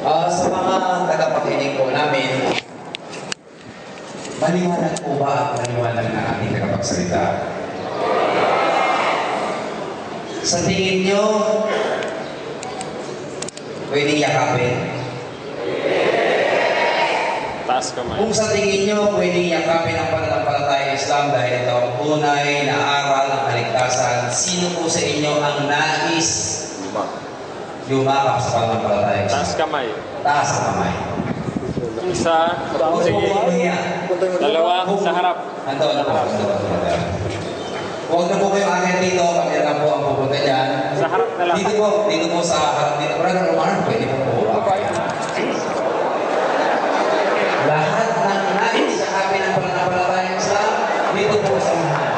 Sa mga tagapakinig po namin, maliwanag po ba ang maliwanag ng ating tagapagsalita? Sa tingin nyo, pwedeng yakapin? Taas kamay. Kung sa tingin nyo, pwedeng yakapin ang pananampalatayang Islam dahil ito ang tunay na aral ng kaligtasan, sino po sa inyo ang nais yumakap sa pananampalatayang Islam? Taas kamay. Taas ang kamay. Isa. Sige. Dalawa sa harap. Ando. Huwag na po kayo agad dito, kami lang po ang pupunta dyan. Sa harap na lang. Dito po sa harap dito. Brother Omar, pwede po po. Lahat ng nais sa kami ng pananampalatayang Islam, dito po sa unahan.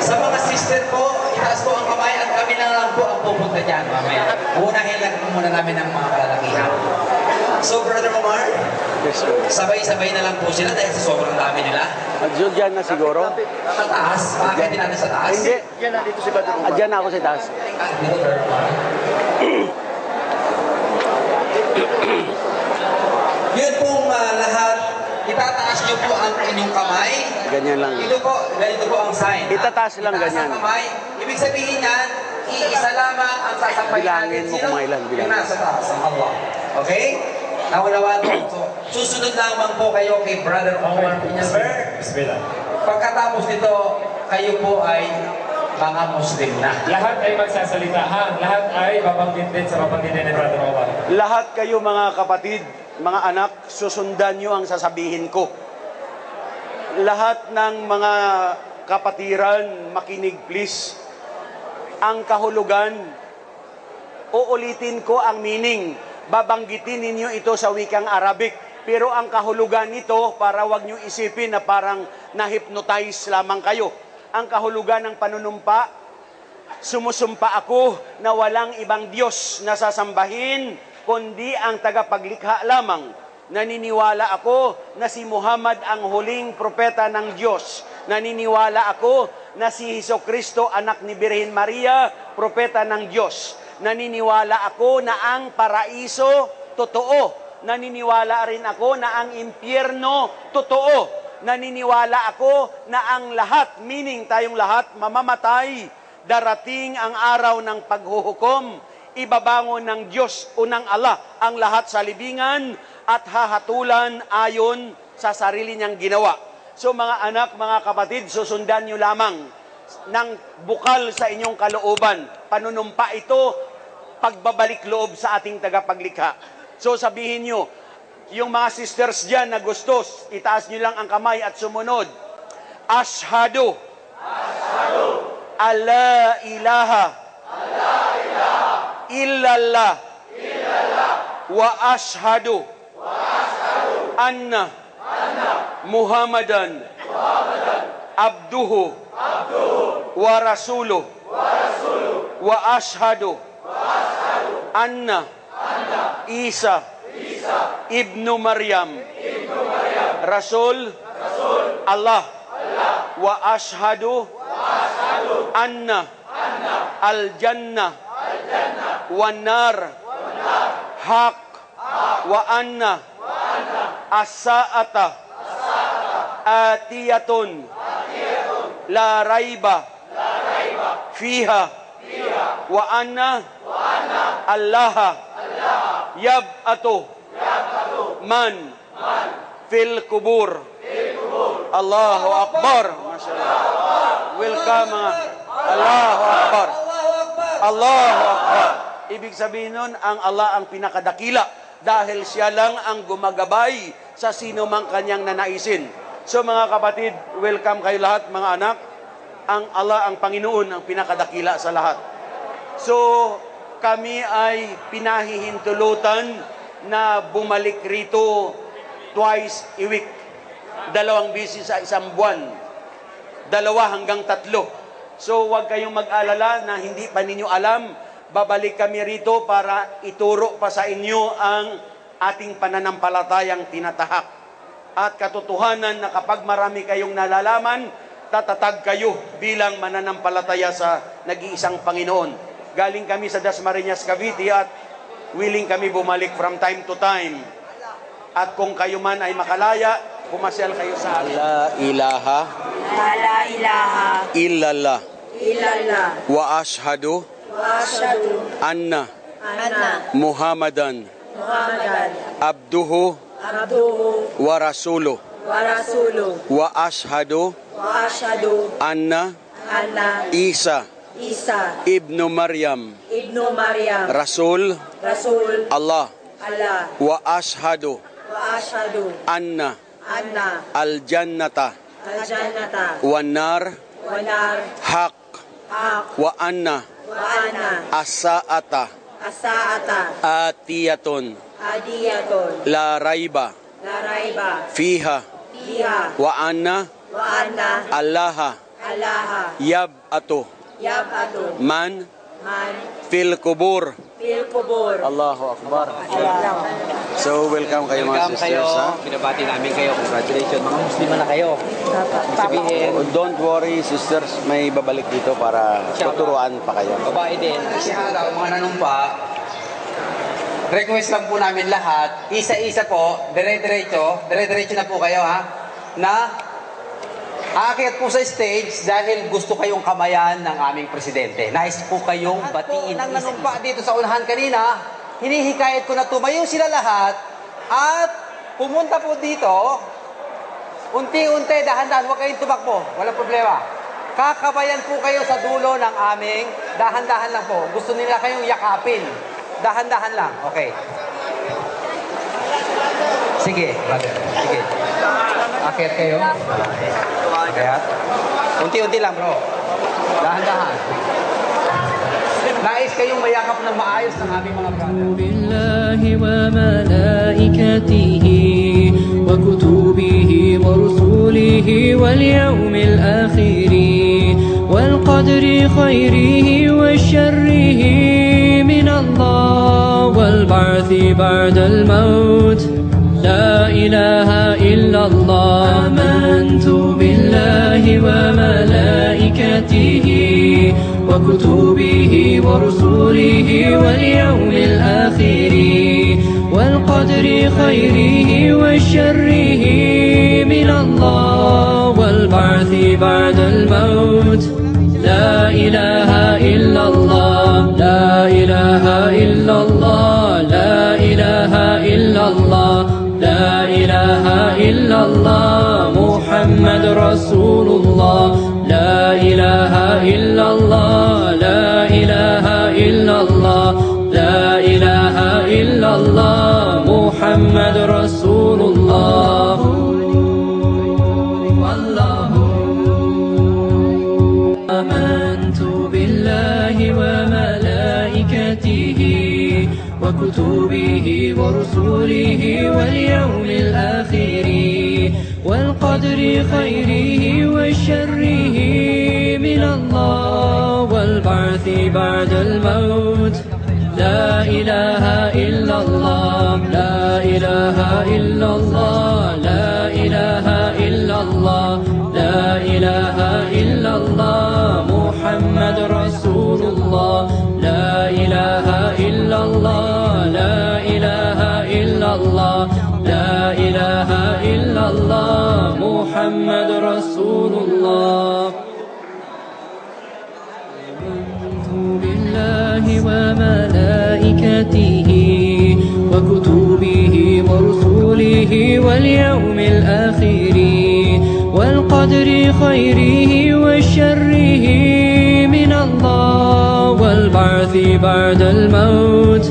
Sa mga sister po, itaas po ang kamay at kami na lang po ang pupunta dyan mamaya. Unahin lang muna namin ang mga kalalakihan. So, Brother Omar, sabay-sabay na lang po sila dahil sa sobrang dami nila. Diyan dyan na siguro. Sa taas, bakit din natin sa taas? Hindi. Yan na dito si Brother Omar. Diyan na ako sa taas. Dito, Brother Omar. Yun pong lahat, itataas niyo po ang inyong kamay. Ganyan lang. Ganito po ang sign. Itataas lang Itaas ganyan. ang kamay. Ibig sabihin yan, iisa lamang ang sasampayin Bilangin natin. mo kung mailan, bilangin. Yung nasa taas, ang Allah. Okay? Nawalawan po. So, susunod lamang po kayo kay Brother Omar Piñasper. Bismillah. Pagkatapos nito, kayo po ay mga Muslim na. Lahat ay magsasalita, ha? Lahat ay babanggit din sa babanggitin ni Brother Omar. Lahat kayo mga kapatid, mga anak, susundan nyo ang sasabihin ko. Lahat ng mga kapatiran, makinig please. Ang kahulugan, uulitin ko ang meaning. Babanggitin ninyo ito sa wikang Arabic. Pero ang kahulugan nito, para wag nyo isipin na parang na-hypnotize lamang kayo. Ang kahulugan ng panunumpa, sumusumpa ako na walang ibang Diyos na sasambahin, kundi ang tagapaglikha lamang. Naniniwala ako na si Muhammad ang huling propeta ng Diyos. Naniniwala ako na si Hesukristo, anak ni Birhen Maria, propeta ng Diyos. Naniniwala ako na ang paraiso, totoo. Naniniwala rin ako na ang impyerno, totoo. Naniniwala ako na ang lahat, meaning tayong lahat, mamamatay. Darating ang araw ng paghuhukom. Ibabangon ng Diyos, unang Allah, ang lahat sa libingan at hahatulan ayon sa sarili niyang ginawa. So mga anak, mga kapatid, susundan niyo lamang ng bukal sa inyong kalooban. Panunumpa ito, pagbabalik loob sa ating tagapaglikha. So sabihin nyo, yung mga sisters dyan na gustos, itaas nyo lang ang kamay at sumunod. Ashhadu. Ashhadu. Alla ilaha. Alla ilaha. Illallah. Illallah. Wa ashhadu. Wa ashhadu. Anna. Anna. Muhammadan. Muhammadan. Abduhu. Abduhu. Wa rasuluh. Wa rasuluh. Wa ashhadu. Wa ashhadu. Anna. Anna. Isa. Isa. Ibnu Maryam. Ibnu Maryam. Rasul. Rasul. Allah. Allah. Wa ashhadu. Wa ashhadu. Anna. Anna. Al-jannah. Al-jannah. Wan nar. Wan nar. Haq. Haq. Wa anna. Wa anna. As-sa'ata. As-sa'ata. Atiyatun. Atiyatun. La raiba. La raiba. Fiha. Fiha. Wa anna. Wa anna. Allaha. Allaha. Yab'atu. Yab'atu. Man. Man. Fil kubur. Fil kubur. Allahu Akbar. Masyaallah. Welcome mga. Allahu Akbar. Allahu Akbar. Ibig sabihin nun, ang Allah ang pinakadakila dahil siya lang ang gumagabay sa sino mang kanyang nanaisin. So mga kapatid, welcome kayo lahat mga anak. Ang Allah ang Panginoon ang pinakadakila sa lahat. So kami ay pinahihintulutan na bumalik rito twice a week. 2 beses sa isang buwan. 2 hanggang 3. So huwag kayong mag-alala na hindi pa ninyo alam. Babalik kami rito para ituro pa sa inyo ang ating pananampalatayang tinatahak. at katotohanan na kapag marami kayong nalalaman, tatatag kayo bilang mananampalataya sa nag-iisang Panginoon. Galing kami sa Dasmariñas, Cavite at willing kami bumalik from time to time. At kung kayo man ay makalaya, pumasyal kayo sa amin. La ilaha La ilaha illallah illallah wa ashhadu wa asyhadu anna anna Muhammadan Muhammadan abduhu abduhu wa rasuluh wa rasuluh wa ashhadu wa asyhadu anna anna Isa Isa ibnu Maryam ibnu Maryam Rasul Rasul Allah Allah wa ashhadu wa asyhadu anna anna al-jannata al-jannata wan nar wa nar haq haq wa anna wa anna as-sa'ata as-sa'ata atiyatun adiyatun la raiba la raiba fiha fiha wa anna wa anna allaha allaha yab'atu yab'atu man man fil kubur. fil kubur. Allahu Akbar. So, welcome kayo mga Welcome sisters, kayo. ha? Binabati namin kayo. Congratulations. Mga Muslima na kayo. Ibig sabihin, Don't worry, sisters, may babalik dito para tuturuan pa kayo. babae din. Kasi araw, mga nanumpa, request lang po namin lahat, isa-isa po, dire-diretso na po kayo ha, na aakyat po sa stage dahil gusto kayong kamayan ng aming presidente. Nais po kayong batiin. Nang nanumpa dito sa unahan kanina, hinihikayat ko na tumayo sila lahat at pumunta po dito, unti-unti, dahan-dahan, huwag kayong tumakbo, walang problema. Kakabayan po kayo sa dulo ng aming, dahan-dahan lang po. Gusto nila kayong yakapin. Dahan-dahan lang. Okay. Sige, brother. Sige. Akyat kayo. Akyat. Unti-unti lang, bro. Dahan-dahan. Nais kayong mayakap ng maayos ng aming mga brother. بالله وملائكته وكتبه ورسله واليوم الآخر والقدر خيره وشره من الله والبعث بعد الموت لا إله إلا الله آمنت بالله وملائكته وكتبه ورسله واليوم الآخر والقدر خيره وشره من الله والبعث بعد الموت لا إله إلا الله لا إله إلا الله لا إله إلا الله لا إله إلا الله محمد رسول الله لا إله إلا الله لا إله إلا الله لا إله إلا الله محمد رسول الله والله آمنت بالله وملائكته وكتبه ورسله واليوم الآخر والقدر خيره وشره من الله والبعث بعد الموت لا إله إلا الله لا إله إلا الله لا إله إلا الله لا إله إلا الله محمد رسول الله لا إله إلا الله لا إله إلا الله لا إله إلا الله محمد رسول الله آمنت بالله وملائكته وكتبه ورسله واليوم الآخر والقدر خيره وشره من الله والبعث بعد الموت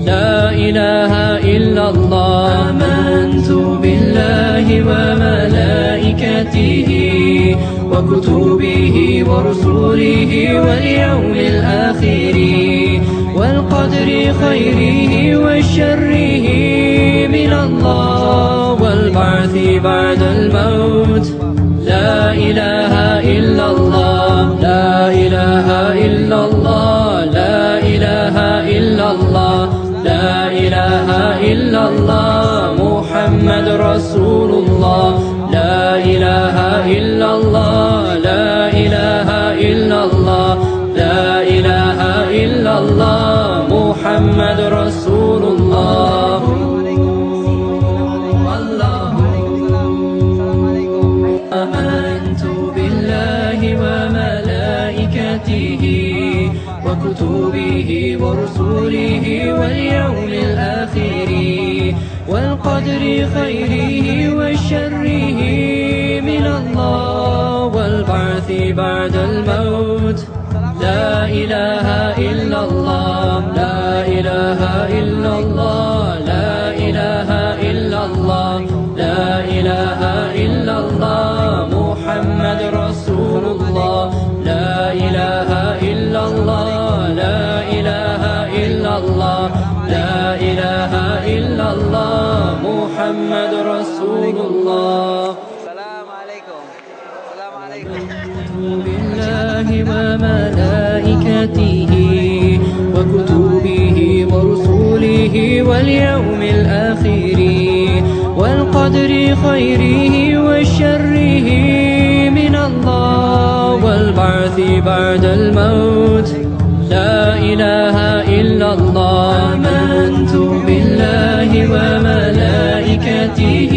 لا إله إلا الله آمنت بالله وملائكته وكتبه ورسله واليوم الآخر والقدر خيره وشره من الله والبعث بعد الموت لا إله إلا الله لا إله إلا الله لا إله إلا الله لا إله إلا الله محمد محمد رسول الله لا إله إلا الله لا إله إلا الله لا إله إلا الله محمد رسول الله آمنت بالله وملائكته وكتبه ورسله واليوم الآخر والقدر خيره وشره من الله والبعث بعد الموت لا إله إلا الله لا إله إلا الله لا إله إلا الله لا إله إلا الله محمد رسول الله لا إله إلا الله لا إله إلا الله لا إله إلا الله محمد رسول الله السلام عليكم السلام عليكم بالله وملائكته وكتبه ورسله واليوم الآخر والقدر خيره وشره من الله والبعث بعد الموت لا إله إلا الله آمنت بالله وملائكته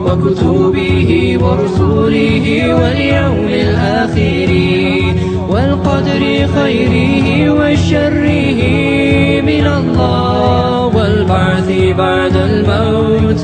وكتبه ورسله واليوم الآخر والقدر خيره وشره من الله والبعث بعد الموت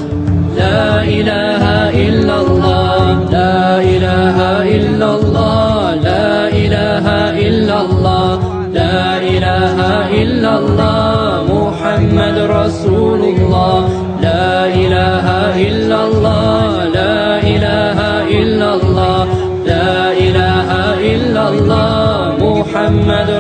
لا إله إلا الله لا إله إلا الله لا إله إلا الله لا إله إلا الله محمد رسول الله لا إله إلا الله لا إله إلا الله لا إله إلا الله محمد